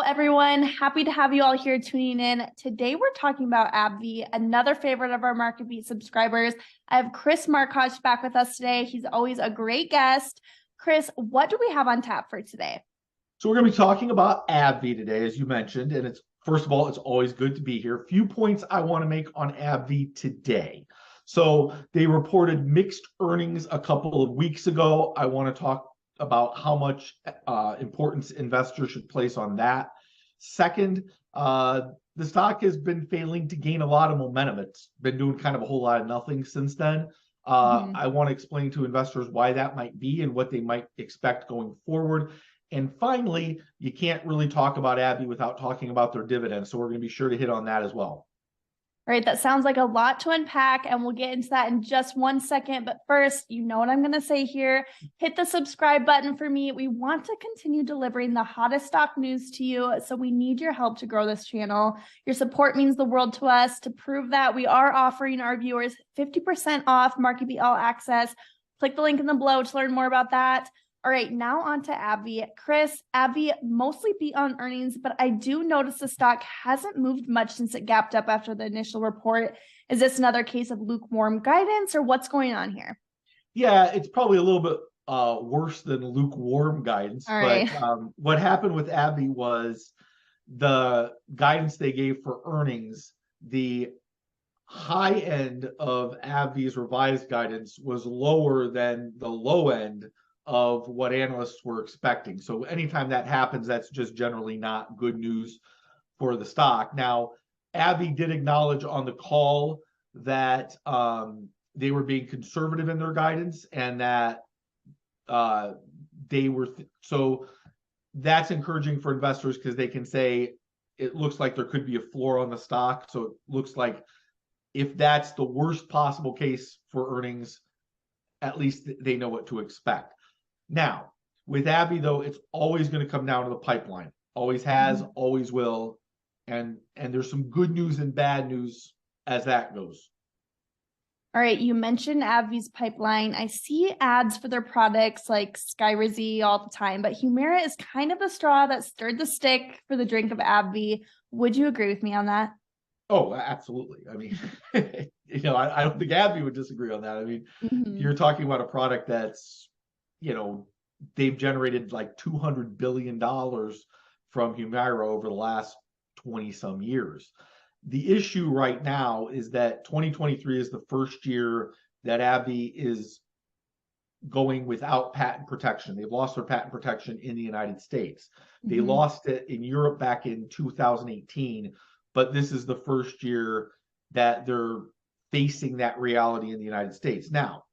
everyone. Happy to have you all here tuning in. Today, we're talking about AbbVie, another favorite of our MarketBeat subscribers. I have Chris Markosh back with us today. He's always a great guest. Chris, what do we have on tap for today? So we're going to be talking about AbbVie today, as you mentioned, and first of all, it's always good to be here. A few points I want to make on AbbVie today. So they reported mixed earnings a couple of weeks ago. I want to talk about how much importance investors should place on that. Second, the stock has been failing to gain a lot of momentum. It's been doing kind of a whole lot of nothing since then. I want to explain to investors why that might be and what they might expect going forward. And finally, you can't really talk about AbbVie without talking about their dividends. So we're going to be sure to hit on that as well. All right, that sounds like a lot to unpack, and we'll get into that in just 1 second. But first, you know what I'm going to say here. Hit the subscribe button for me. We want to continue delivering the hottest stock news to you, so we need your help to grow this channel. Your support means the world to us. To prove that, we are offering our viewers 50% off MarketBeat All Access. Click the link in the below to learn more about that. All right, now on to AbbVie. Chris, AbbVie mostly beat on earnings, but I do notice the stock hasn't moved much since it gapped up after the initial report. Is this another case of lukewarm guidance, or what's going on here? Yeah, it's probably a little bit worse than lukewarm guidance. All right. But what happened with AbbVie was the guidance they gave for earnings, the high end of AbbVie's revised guidance was lower than the low end of what analysts were expecting. So anytime that happens, that's just generally not good news for the stock. Now, AbbVie did acknowledge on the call that they were being conservative in their guidance, and that they were so that's encouraging for investors, because they can say it looks like there could be a floor on the stock. So it looks like if that's the worst possible case for earnings, at least they know what to expect. Now, with AbbVie, though, it's always going to come down to the pipeline. Always has, always will. And there's some good news and bad news as that goes. All right, you mentioned AbbVie's pipeline. I see ads for their products like Skyrizi all the time, but Humira is kind of the straw that stirred the stick for the drink of AbbVie. Would you agree with me on that? Oh, absolutely. I mean, I don't think AbbVie would disagree on that. I mean, you're talking about a product that's, they've generated like $200 billion from Humira over the last 20 some years. The issue right now is that 2023 is the first year that AbbVie is going without patent protection. They've lost their patent protection in the United States. They lost it in Europe back in 2018, but this is the first year that they're facing that reality in the United States. Now,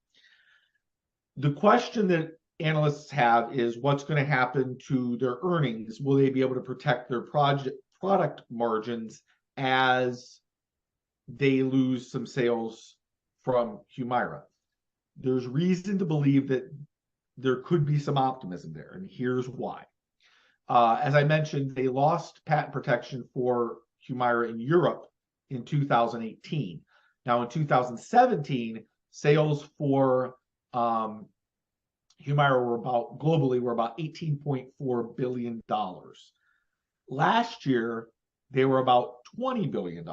the question that analysts have is what's going to happen to their earnings? Will they be able to protect their product margins as they lose some sales from Humira? There's reason to believe that there could be some optimism there, and here's why. As I mentioned, they lost patent protection for Humira in Europe in 2018. Now, in 2017, sales for Humira globally were about $18.4 billion. Last year, they were about $20 billion.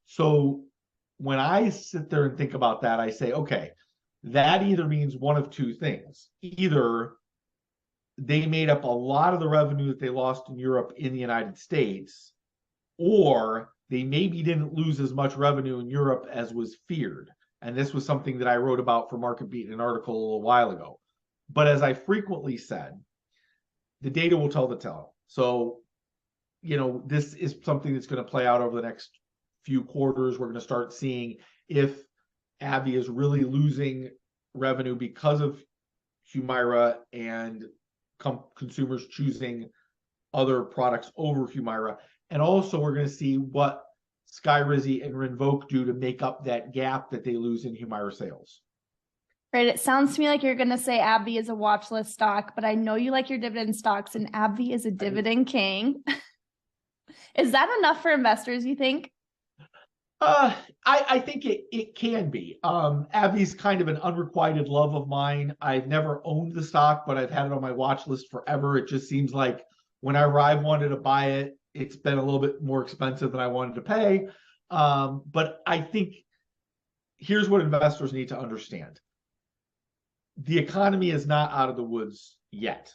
So when I sit there and think about that, I say, okay, that either means one of two things. Either they made up a lot of the revenue that they lost in Europe in the United States, or they maybe didn't lose as much revenue in Europe as was feared. And this was something that I wrote about for MarketBeat in an article a little while ago. But as I frequently said, the data will tell the tale. So, this is something that's going to play out over the next few quarters. We're going to start seeing if AbbVie is really losing revenue because of Humira and consumers choosing other products over Humira. And also we're going to see what Skyrizi and Rinvoq do to make up that gap that they lose in Humira sales. Right. It sounds to me like you're going to say AbbVie is a watch list stock, but I know you like your dividend stocks, and AbbVie is a dividend king. Is that enough for investors, you think? I think it can be. AbbVie's kind of an unrequited love of mine. I've never owned the stock, but I've had it on my watch list forever. It just seems like When I arrived, wanted to buy it, it's been a little bit more expensive than I wanted to pay. But I think here's what investors need to understand. The economy is not out of the woods yet.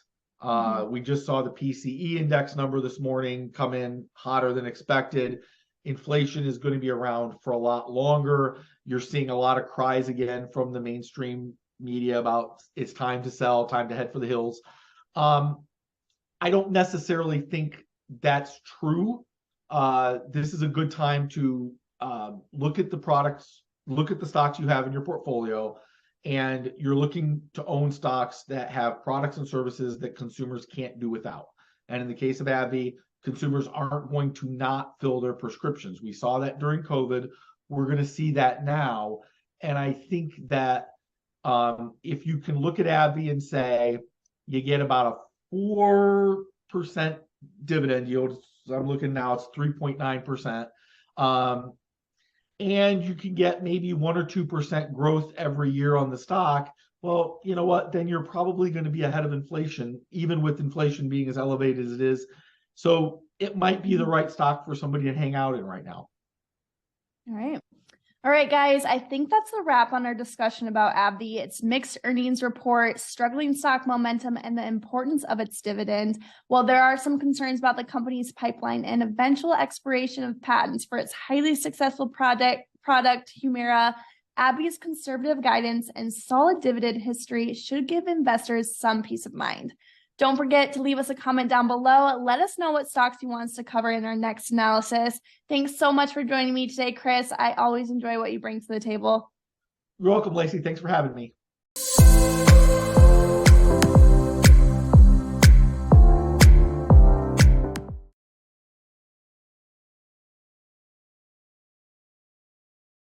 We just saw the PCE index number this morning come in hotter than expected. Inflation is going to be around for a lot longer. You're seeing a lot of cries again from the mainstream media about it's time to sell, time to head for the hills. I don't necessarily think that's true. This is a good time to look at the products, look at the stocks you have in your portfolio, and you're looking to own stocks that have products and services that consumers can't do without. And in the case of AbbVie, consumers aren't going to not fill their prescriptions. We saw that during COVID. We're going to see that now. And I think that if you can look at AbbVie and say you get about a 4% dividend yield, so I'm looking now, it's 3.9%. And you can get maybe 1 or 2% growth every year on the stock. Well, you know what? Then you're probably going to be ahead of inflation, even with inflation being as elevated as it is. So it might be the right stock for somebody to hang out in right now. All right. All right, guys, I think that's a wrap on our discussion about AbbVie, its mixed earnings report, struggling stock momentum, and the importance of its dividend. While there are some concerns about the company's pipeline and eventual expiration of patents for its highly successful product Humira, AbbVie's conservative guidance and solid dividend history should give investors some peace of mind. Don't forget to leave us a comment down below. Let us know what stocks you want us to cover in our next analysis. Thanks so much for joining me today, Chris. I always enjoy what you bring to the table. You're welcome, Laycee. Thanks for having me.